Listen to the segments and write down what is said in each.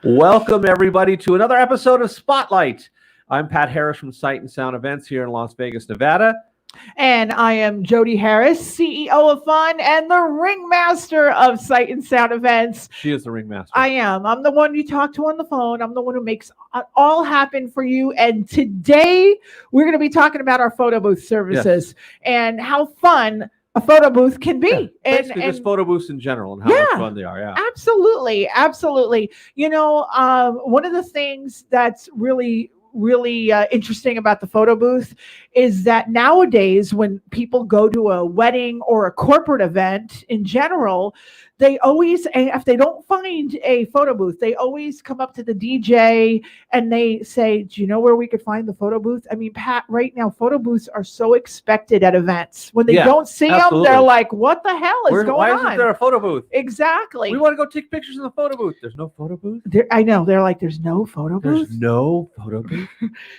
Welcome, everybody, to another episode of Spotlight. I'm Pat Harris from Sight and Sound Events here in Las Vegas, Nevada. And I am Jody Harris, CEO of Fun and the ringmaster of Sight and Sound Events. She is the ringmaster. I am. I'm the one you talk to on the phone. I'm the one who makes it all happen for you. And today we're going to be talking about our photo booth services and how fun a photo booth can be. Yeah, and just photo booths in general and how much fun they are. Yeah, absolutely. You know, one of the things that's really interesting about the photo booth is that nowadays when people go to a wedding or a corporate event in general, they always, if they don't find a photo booth, they always come up to the DJ and they say, do you know where we could find the photo booth? I mean, Pat, right now, photo booths are so expected at events. When they don't see them, they're like, what the hell is going on? Why isn't there a photo booth? Exactly. We want to go take pictures in the photo booth. There's no photo booth? I know. They're like, there's no photo booth? There's no photo booth?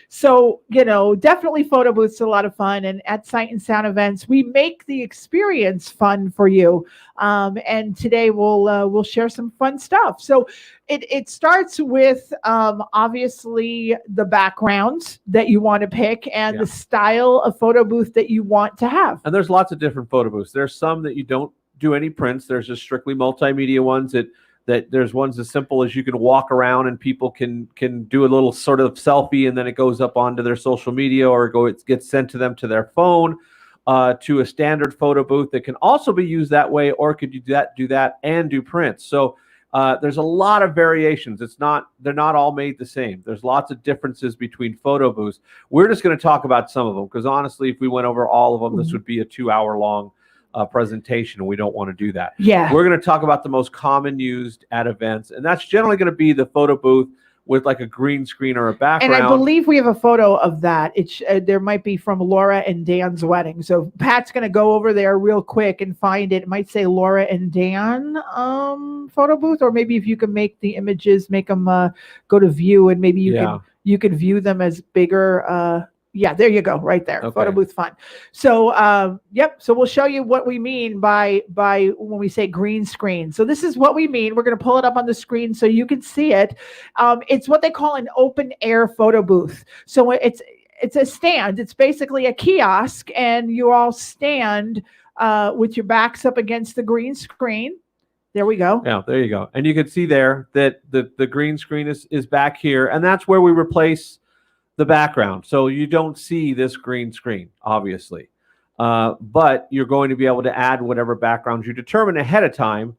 So, you know, definitely photo booths are a lot of fun. And at Sight and Sound Events, we make the experience fun for you. And today we'll share some fun stuff. So it starts with obviously the backgrounds that you want to pick and the style of photo booth that you want to have. And there's lots of different photo booths. There's some that you don't do any prints. There's just strictly multimedia ones that there's ones as simple as you can walk around and people can do a little sort of selfie and then it goes up onto their social media or it gets sent to them to their phone. To a standard photo booth that can also be used that way, or could you do that and do prints? So there's a lot of variations. They're not all made the same. There's lots of differences between photo booths. We're just going to talk about some of them because honestly, if we went over all of them, this would be a 2-hour long presentation, and we don't want to do that. Yeah, we're going to talk about the most common used at events, and that's generally going to be the photo booth with like a green screen or a background. And I believe we have a photo of that. There might be from Laura and Dan's wedding. So Pat's going to go over there real quick and find it. It might say Laura and Dan photo booth, or maybe if you can make the images, make them go to view, and maybe you can view them as bigger. Yeah, there you go, right there. Okay. Photo booth fun. So, So we'll show you what we mean by when we say green screen. So this is what we mean. We're going to pull it up on the screen so you can see it. It's what they call an open air photo booth. So it's a stand. It's basically a kiosk, and you all stand with your backs up against the green screen. There we go. Yeah, there you go. And you can see there that the green screen is back here, and that's where we replace the background. So you don't see this green screen, obviously, but you're going to be able to add whatever backgrounds you determine ahead of time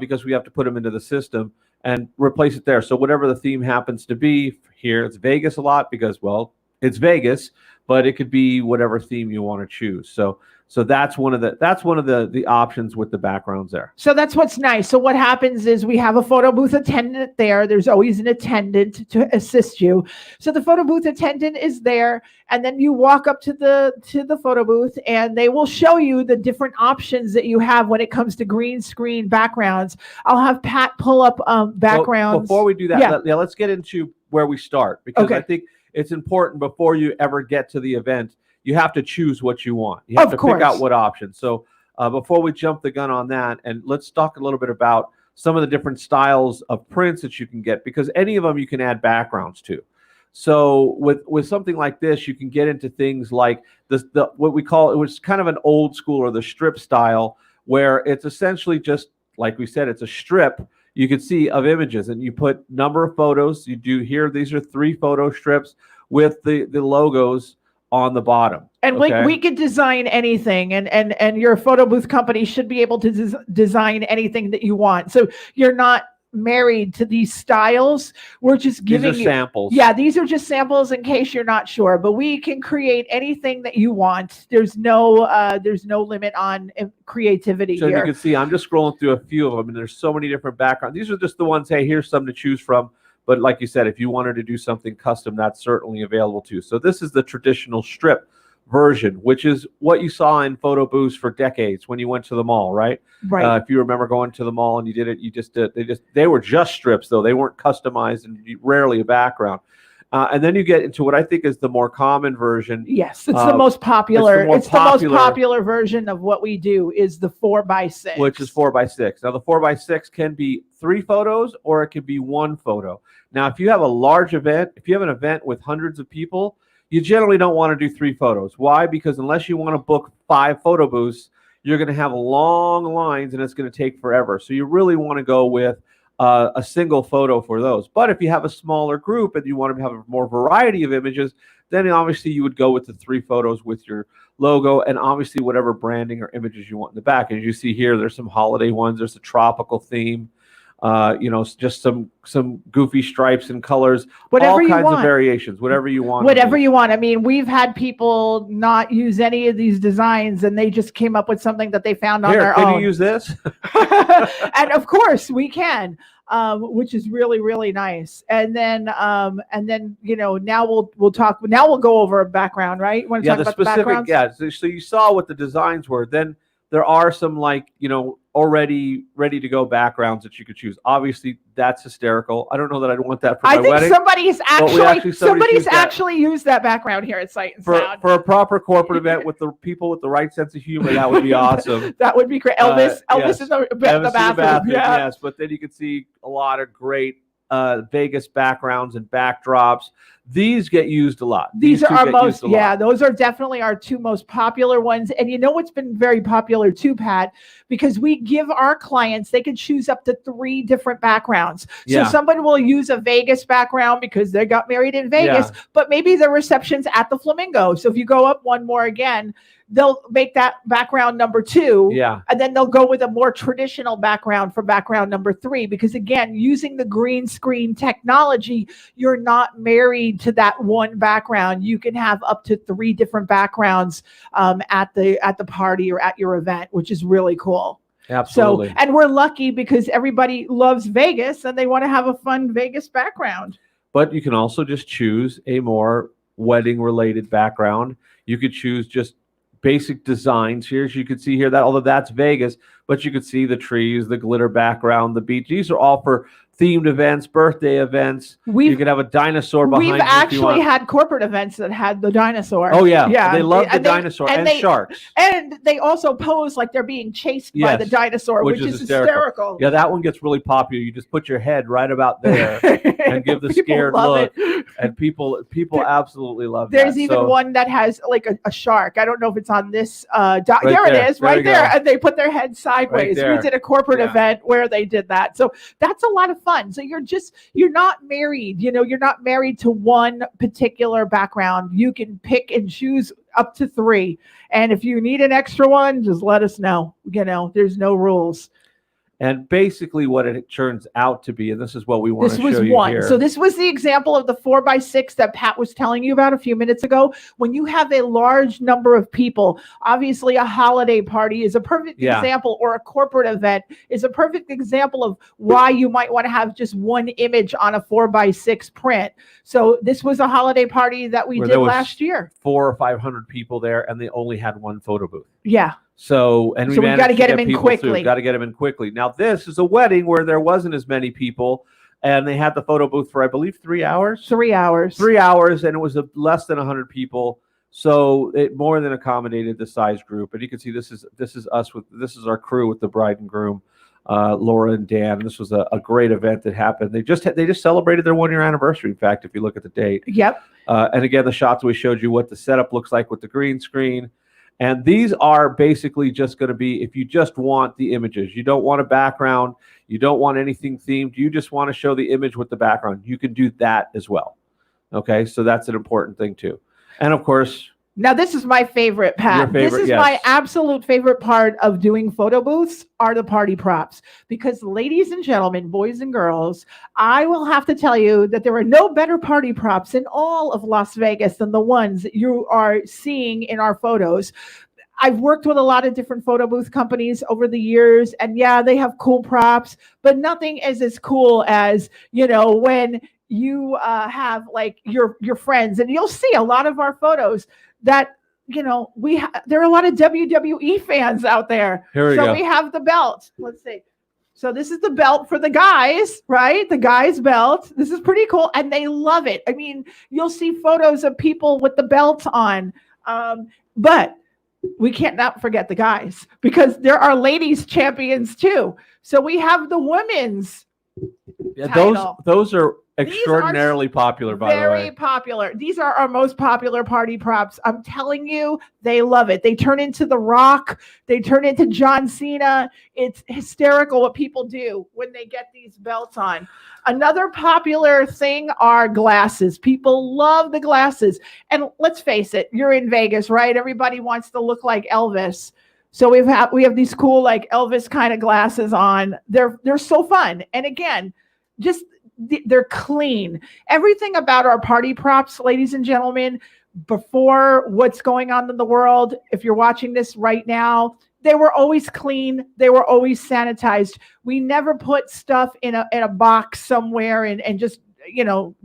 because we have to put them into the system and replace it there. So whatever the theme happens to be here, it's Vegas a lot because, well, it's Vegas, but it could be whatever theme you want to choose. So that's one of the options with the backgrounds there. So that's what's nice. So what happens is we have a photo booth attendant there. There's always an attendant to assist you. So the photo booth attendant is there, and then you walk up to the photo booth, and they will show you the different options that you have when it comes to green screen backgrounds. I'll have Pat pull up backgrounds. So before we do that, let's get into where we start because I think it's important before you ever get to the event. You have to choose what you want. You have to pick out what option. So before we jump the gun on that, and let's talk a little bit about some of the different styles of prints that you can get, because any of them you can add backgrounds to. So with something like this, you can get into things like what we call, it was kind of an old school or the strip style, where it's essentially just, like we said, it's a strip you can see of images, and you put number of photos. You do here, these are 3 photo strips with the logos on the bottom. And we could design anything, and your photo booth company should be able to design anything that you want. So you're not married to these styles. We're just giving you samples. Yeah, these are just samples in case you're not sure, but we can create anything that you want. There's no limit on creativity here. So you can see, I'm just scrolling through a few of them, and there's so many different backgrounds. These are just the ones, hey, here's some to choose from. But like you said, if you wanted to do something custom, that's certainly available too. So this is the traditional strip version, which is what you saw in photo booths for decades when you went to the mall, right? Right. If you remember going to the mall and you did it, they were just strips though. They weren't customized and rarely a background. And then you get into what I think is the more common version. Yes, it's the most popular. It's the most popular version of what we do is the 4x6. Which is 4x6. Now the 4x6 can be 3 photos or it can be 1 photo. Now, if you have a large event, if you have an event with hundreds of people, you generally don't want to do 3 photos. Why? Because unless you want to book 5 photo booths, you're going to have long lines and it's going to take forever. So you really want to go with a single photo for those. But if you have a smaller group and you want to have a more variety of images, then obviously you would go with the 3 photos with your logo and obviously whatever branding or images you want in the back. As you see here, there's some holiday ones. There's a tropical theme. Just some goofy stripes and colors, whatever all kinds of variations, whatever you want. Whatever you want. I mean, we've had people not use any of these designs and they just came up with something that they found on their own. Can you use this? And of course we can, which is really, really nice. And then, now we'll go over a background, right? You want to talk about the backgrounds? Yeah. So you saw what the designs were. Then there are some already ready to go backgrounds that you could choose. Obviously, that's hysterical. I don't know that I'd want that for my wedding. Somebody's actually used that background here at Sight and Sound. For a proper corporate event with the people with the right sense of humor. That would be awesome. That would be great. Elvis in the bathroom. Yeah. Yes, but then you can see a lot of great Vegas backgrounds and backdrops. These get used a lot. These are our most, those are definitely our 2 most popular ones. And you know what's been very popular too, Pat? Because we give our clients, they can choose up to 3 different backgrounds. So somebody will use a Vegas background because they got married in Vegas, but maybe the reception's at the Flamingo. So if you go up one more again, they'll make that background number 2. And then they'll go with a more traditional background for background number 3. Because again, using the green screen technology, you're not married to that one background. You can have up to 3 different backgrounds at the party or at your event, which is really cool. Absolutely. So, and we're lucky because everybody loves Vegas and they want to have a fun Vegas background. But you can also just choose a more wedding related background. You could choose just basic designs here. As you can see here, that although that's Vegas, but you could see the trees, the glitter background, the beach. These are all for themed events, birthday events. You could have a dinosaur behind you. We've actually had corporate events that had the dinosaur. Oh yeah. They love the dinosaur and sharks. And they also pose like they're being chased by the dinosaur, which is hysterical. Yeah, that one gets really popular. You just put your head right about there and give the scared look. And people absolutely love that. There's even one that has like a shark. I don't know if it's on this there it is, right there. And they put their head sideways. We did a corporate event where they did that. So that's a lot of fun. So you're not married, you're not married to one particular background. You can pick and choose up to 3. And if you need an extra one, just let us know. There's no rules. And basically what it turns out to be, and this is what we want to show you here. This was one. So this was the example of the 4x6 that Pat was telling you about a few minutes ago. When you have a large number of people, obviously a holiday party is a perfect example, or a corporate event is a perfect example of why you might want to have just one image on a 4x6 print. So this was a holiday party that we did last year. 400 or 500 people there, and they only had one photo booth. Yeah. So we got to get them in quickly. Got to get them in quickly. Now this is a wedding where there wasn't as many people, and they had the photo booth for I believe 3 hours. 3 hours. 3 hours, and it was less than 100 people. So it more than accommodated the size group. And you can see this is our crew with the bride and groom, Laura and Dan. This was a great event that happened. They just celebrated their 1-year anniversary. In fact, if you look at the date. Yep. And again, the shots we showed you what the setup looks like with the green screen. And these are basically just going to be, if you just want the images, you don't want a background, you don't want anything themed, you just want to show the image with the background, you can do that as well. Okay, so that's an important thing too. And of course, now this is my favorite, Pat. This is my absolute favorite part of doing photo booths are the party props. Because ladies and gentlemen, boys and girls, I will have to tell you that there are no better party props in all of Las Vegas than the ones that you are seeing in our photos. I've worked with a lot of different photo booth companies over the years, and they have cool props, but nothing is as cool as, when you have like your friends, and you'll see a lot of our photos that there are a lot of WWE fans out there. Here we go. We have the belt. Let's see. So this is the belt for the guys, right? The guys' belt. This is pretty cool. And they love it. I mean, you'll see photos of people with the belts on. But we can't not forget the guys, because there are ladies champions too. So we have the women's title. Those are extraordinarily popular, by the way. Very popular. These are our most popular party props. I'm telling you, they love it. They turn into The Rock. They turn into John Cena. It's hysterical what people do when they get these belts on. Another popular thing are glasses. People love the glasses. And let's face it, you're in Vegas, right? Everybody wants to look like Elvis. So we have these cool like Elvis kind of glasses on. They're so fun. And again, they're clean. Everything about our party props, ladies and gentlemen, before what's going on in the world, if you're watching this right now, they were always clean. They were always sanitized. We never put stuff in a box somewhere and just,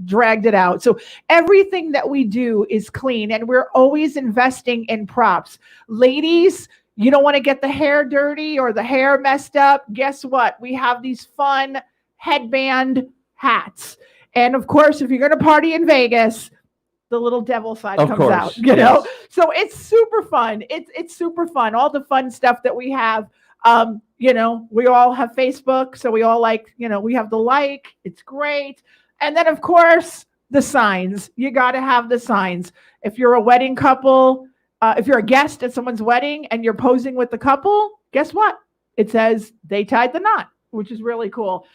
dragged it out. So everything that we do is clean, and we're always investing in props. Ladies, you don't want to get the hair dirty or the hair messed up. Guess what? We have these fun headband hats. And of course, if you're going to party in Vegas, the little devil side comes out, you know? So it's super fun. It's super fun. All the fun stuff that we have, we all have Facebook. So we all we have the like, it's great. And then of course, the signs, you got to have the signs. If you're a wedding couple, if you're a guest at someone's wedding and you're posing with the couple, guess what? It says they tied the knot, which is really cool.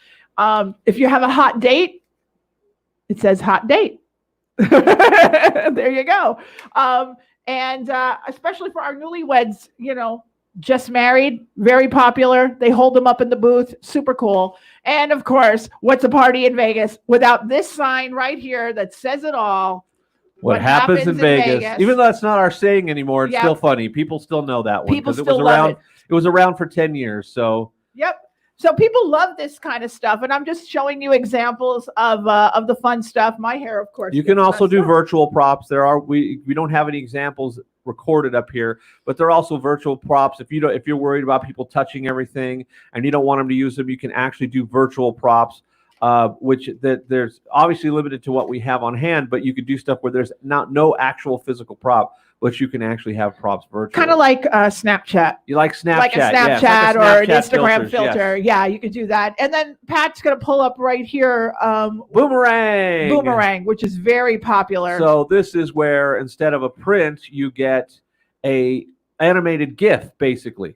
If you have a hot date, it says hot date. There you go. And especially for our newlyweds, just married, very popular. They hold them up in the booth. Super cool. And of course, what's a party in Vegas without this sign right here that says it all? What happens in Vegas. Even though that's not our saying anymore, it's still funny. People still know that one because it was around. It was around for 10 years. So yep. So people love this kind of stuff, and I'm just showing you examples of the fun stuff. My hair, of course. You can also do virtual props. We don't have any examples recorded up here, but there are also virtual props. If you're worried about people touching everything and you don't want them to use them, you can actually do virtual props. There's obviously limited to what we have on hand, but you could do stuff where there's no actual physical prop, but you can actually have props virtually. Kind of like Snapchat. You like Snapchat? Like a Snapchat or an Instagram filter. Yes. Yeah, you could do that. And then Pat's going to pull up right here. Boomerang. Boomerang, which is very popular. So this is where instead of a print, you get a animated GIF, basically.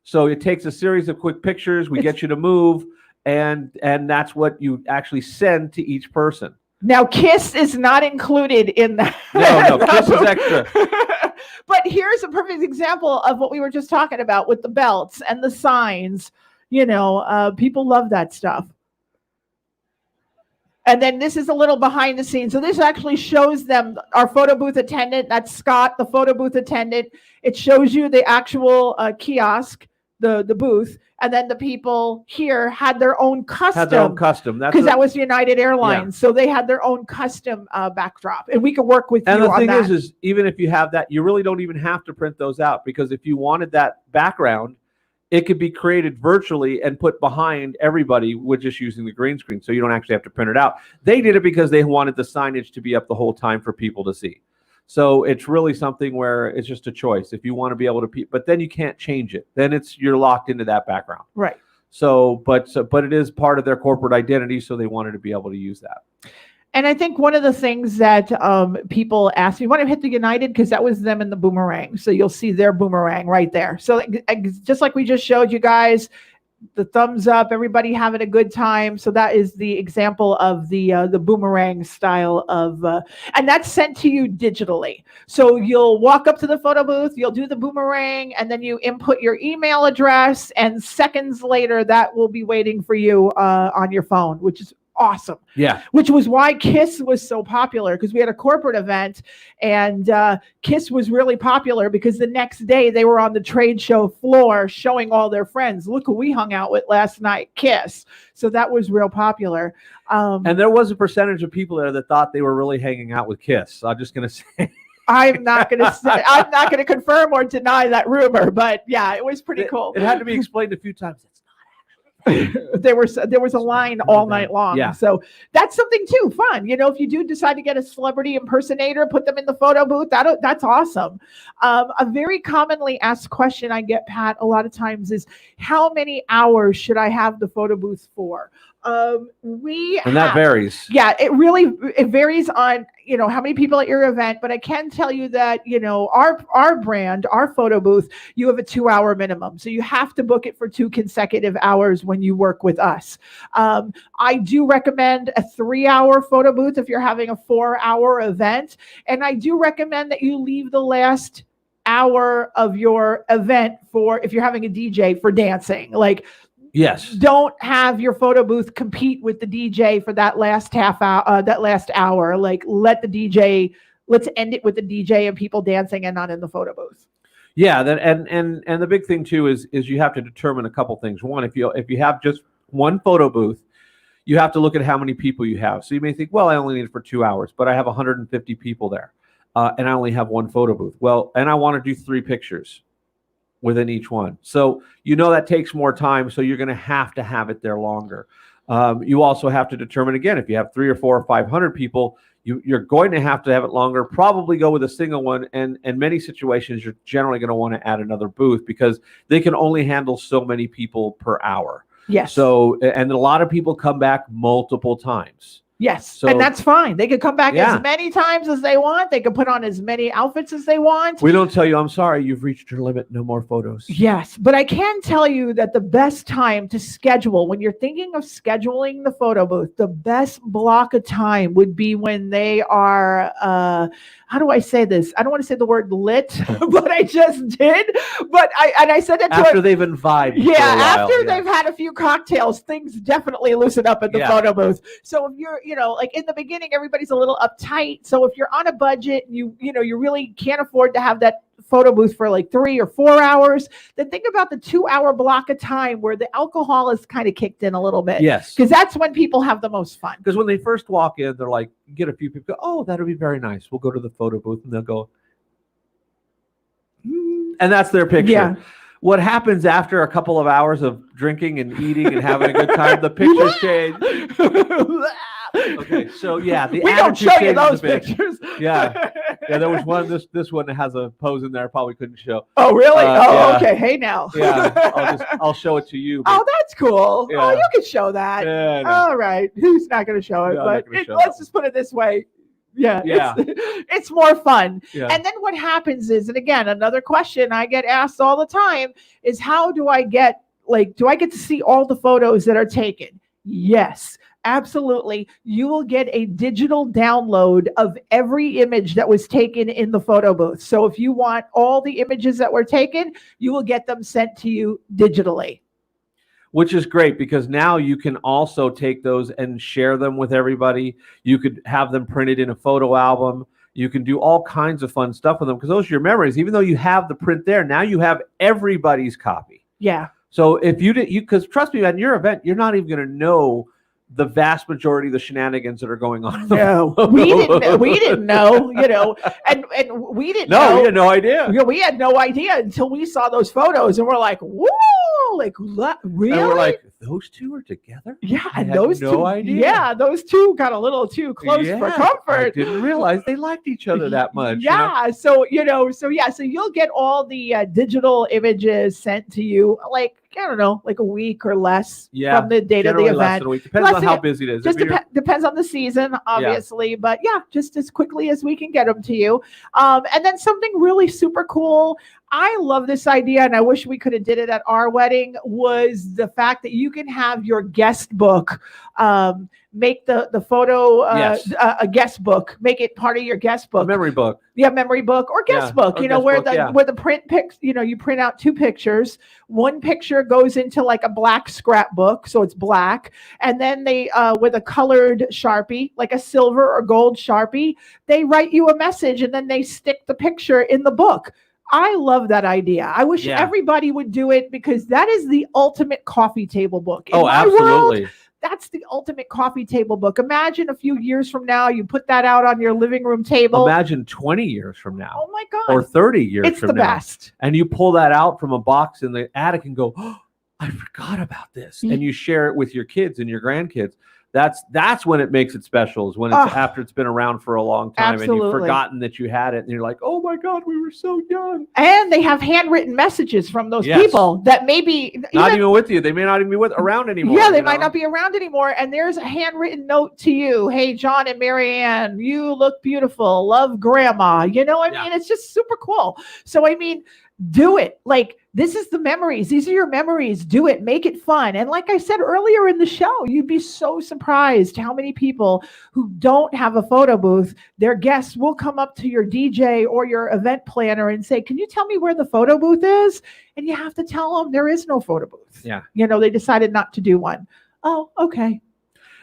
So it takes a series of quick pictures. We get you to move. And that's what you actually send to each person. Now, Kiss is not included in that. No, Kiss is extra. But here's a perfect example of what we were just talking about with the belts and the signs. People love that stuff. And then this is a little behind the scenes. So this actually shows them our photo booth attendant. That's Scott, the photo booth attendant. It shows you the actual kiosk, the booth. And then the people here had their own custom. Because that was United Airlines. Yeah. So they had their own custom backdrop. And we could work with you on that. And the thing is even if you have that, you really don't even have to print those out. Because if you wanted that background, it could be created virtually and put behind everybody with just using the green screen. So you don't actually have to print it out. They did it because they wanted the signage to be up the whole time for people to see. So it's really something where it's just a choice. If you want to be able to, but then you can't change it. Then you're locked into that background. Right. But it is part of their corporate identity. So they wanted to be able to use that. And I think one of the things that people ask me, want to hit the United? Because that was them in the Boomerang. So you'll see their Boomerang right there. So just like we just showed you guys, the thumbs up, everybody having a good time. So that is the example of the Boomerang style of, and that's sent to you digitally. So you'll walk up to the photo booth, you'll do the Boomerang, and then you input your email address, and seconds later that will be waiting for you on your phone, which is awesome. Yeah. Which was why Kiss was so popular, because we had a corporate event and Kiss was really popular because the next day they were on the trade show floor showing all their friends. Look who we hung out with last night, Kiss. So that was real popular. And there was a percentage of people there that thought they were really hanging out with Kiss. So I'm just going to say. I'm not going to confirm or deny that rumor, but yeah, it was pretty cool. It had to be explained a few times. there was a line all night long. Yeah. So that's something too fun. If you do decide to get a celebrity impersonator, put them in the photo booth, that's awesome. A very commonly asked question I get, Pat, a lot of times is, how many hours should I have the photo booth for? That varies. Yeah, it varies on how many people at your event, but I can tell you that our brand, our photo booth, you have a 2-hour minimum, so you have to book it for 2 consecutive hours when you work with us. I do recommend a 3-hour photo booth if you're having a 4-hour event, and I do recommend that you leave the last hour of your event for, if you're having a DJ, for dancing. Yes. Don't have your photo booth compete with the DJ for that last half hour, that last hour. Let's end it with the DJ and people dancing and not in the photo booth. Yeah, and the big thing too is you have to determine a couple things. One, if you have just one photo booth, you have to look at how many people you have. So you may think, well, I only need it for 2 hours, but I have 150 people there, and I only have one photo booth. Well, and I want to do 3 pictures within each one. So that takes more time, so you're going to have it there longer. You also have to determine, again, if you have 300 or 400 or 500 people, you're going to have it longer. Probably go with a single one, and in many situations, you're generally going to want to add another booth because they can only handle so many people per hour. Yes. So, and a lot of people come back multiple times. Yes, and that's fine. They could come back as many times as they want. They could put on as many outfits as they want. We don't tell you, I'm sorry, you've reached your limit. No more photos. Yes, but I can tell you that the best time to schedule, when you're thinking of scheduling the photo booth, the best block of time would be when they are, how do I say this? I don't want to say the word lit, but I just did. But I said that after they've imbibed. Yeah, after they've had a few cocktails, things definitely loosen up at the photo booth. So if you're, in the beginning, everybody's a little uptight. So if you're on a budget, you really can't afford to have that photo booth for 3 or 4 hours, then think about the 2-hour block of time where the alcohol is kind of kicked in a little bit. Yes. Because that's when people have the most fun. Because when they first walk in, they're like, get a few people, go, oh, that'll be very nice. We'll go to the photo booth, and they'll go, and that's their picture. Yeah. What happens after a couple of hours of drinking and eating and having a good time, the pictures change. Okay, so we don't show you those pictures. Yeah, there was one. This one has a pose in there. I probably couldn't show. Oh, really? Okay. Hey, now. Yeah, I'll show it to you. But, that's cool. Yeah. Oh, you can show that. Yeah, no. All right. Who's not going to show it? No, but let's just put it this way. Yeah. It's more fun. Yeah. And then what happens is, and again, another question I get asked all the time is, how do I get to see all the photos that are taken? Yes. Absolutely. You will get a digital download of every image that was taken in the photo booth. So if you want all the images that were taken, you will get them sent to you digitally. Which is great, because now you can also take those and share them with everybody. You could have them printed in a photo album. You can do all kinds of fun stuff with them, because those are your memories. Even though you have the print there, now you have everybody's copy. Yeah. So if because trust me, at your event, you're not even going to know the vast majority of the shenanigans that are going on. No, we didn't know, and we didn't know. No, we had no idea. We had no idea until we saw those photos, and we're like, whoa, really? And we're like, those two are together? Yeah, and those no idea. Yeah, those two got a little too close for comfort. I didn't realize they liked each other that much. Yeah, so you'll get all the digital images sent to you, I don't know, a week or less from the date of the event. Less than a week. Depends on how busy it is. Just depends on the season, obviously. But just as quickly as we can get them to you. And then something really super cool, I love this idea, and I wish we could have did it at our wedding, was the fact that you can have your guest book, make the photo a guest book, make it part of your guest book. A memory book. Yeah, memory book or guest book, where the print pics, you print out 2 pictures. One picture goes into a black scrapbook, so it's black. And then they, with a colored Sharpie, like a silver or gold Sharpie, they write you a message, and then they stick the picture in the book. I love that idea. I wish everybody would do it, because that is the ultimate coffee table book. In my absolutely. World, that's the ultimate coffee table book. Imagine a few years from now, you put that out on your living room table. Imagine 20 years from now. Oh my God. Or 30 years from now. It's the best. And you pull that out from a box in the attic and go, oh, I forgot about this. And you share it with your kids and your grandkids. That's when it makes it special, is when it's after it's been around for a long time. Absolutely. And you've forgotten that you had it, and you're like, oh my God, we were so young. And they have handwritten messages from those people that maybe not even with you. They may not even be around anymore. Yeah, they might not be around anymore. And there's a handwritten note to you. Hey, John and Marianne, you look beautiful. Love, Grandma. You know, I mean, it's just super cool. So, I mean, do it. Like, this is the memories. These are your memories. Do it. Make it fun. And like I said earlier in the show, you'd be so surprised how many people who don't have a photo booth, their guests will come up to your DJ or your event planner and say, can you tell me where the photo booth is? And you have to tell them there is no photo booth. Yeah. You know, they decided not to do one. Oh, okay.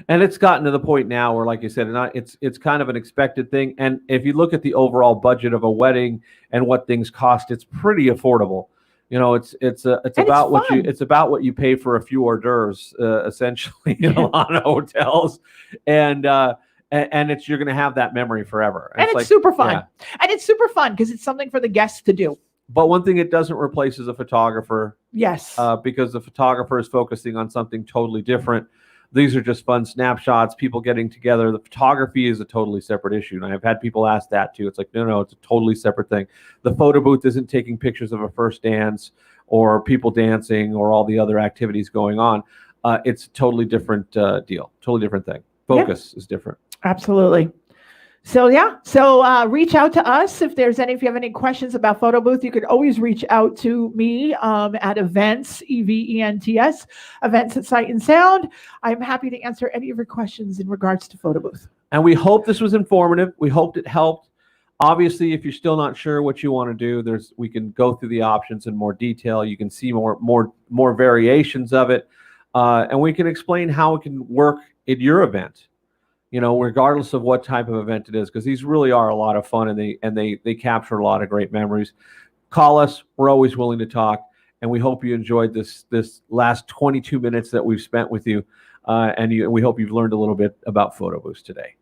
And it's gotten to the point now where, like you said, it's kind of an expected thing. And if you look at the overall budget of a wedding and what things cost, it's pretty affordable. You know, it's about what you pay for a few hors d'oeuvres, essentially, in a lot of hotels, and you're going to have that memory forever. And it's super fun. And it's super fun because it's something for the guests to do. But one thing it doesn't replace is a photographer. Yes. Because the photographer is focusing on something totally different. These are just fun snapshots, people getting together. The photography is a totally separate issue. And I've had people ask that too. It's like, no, it's a totally separate thing. The photo booth isn't taking pictures of a first dance or people dancing or all the other activities going on. It's a totally different deal, totally different thing. Focus is different. Absolutely. So reach out to us if you have any questions about photo booth. You could always reach out to me at events, EVENTS, events at Sight and Sound. I'm happy to answer any of your questions in regards to photo booth. And we hope this was informative. We hoped it helped. Obviously, if you're still not sure what you want to do, we can go through the options in more detail. You can see more variations of it, and we can explain how it can work at your event. You know, regardless of what type of event it is, because these really are a lot of fun, and they capture a lot of great memories. Call us. We're always willing to talk, and we hope you enjoyed this last 22 minutes that we've spent with you, and we hope you've learned a little bit about photo booths today.